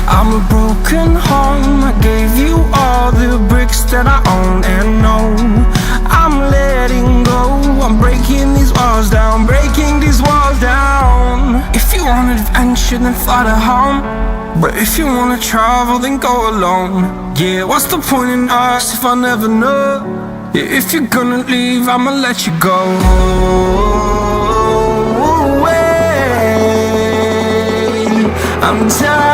I'm a broken home. I gave you all the bricks that I own and know. I'm letting go. I'm breaking these walls down, breaking these walls down. If you want adventure, then fly to home. But if you wanna travel, then go alone. Yeah, what's the point in us if I never know? Yeah, if you're gonna leave, I'ma let you go. I'm tired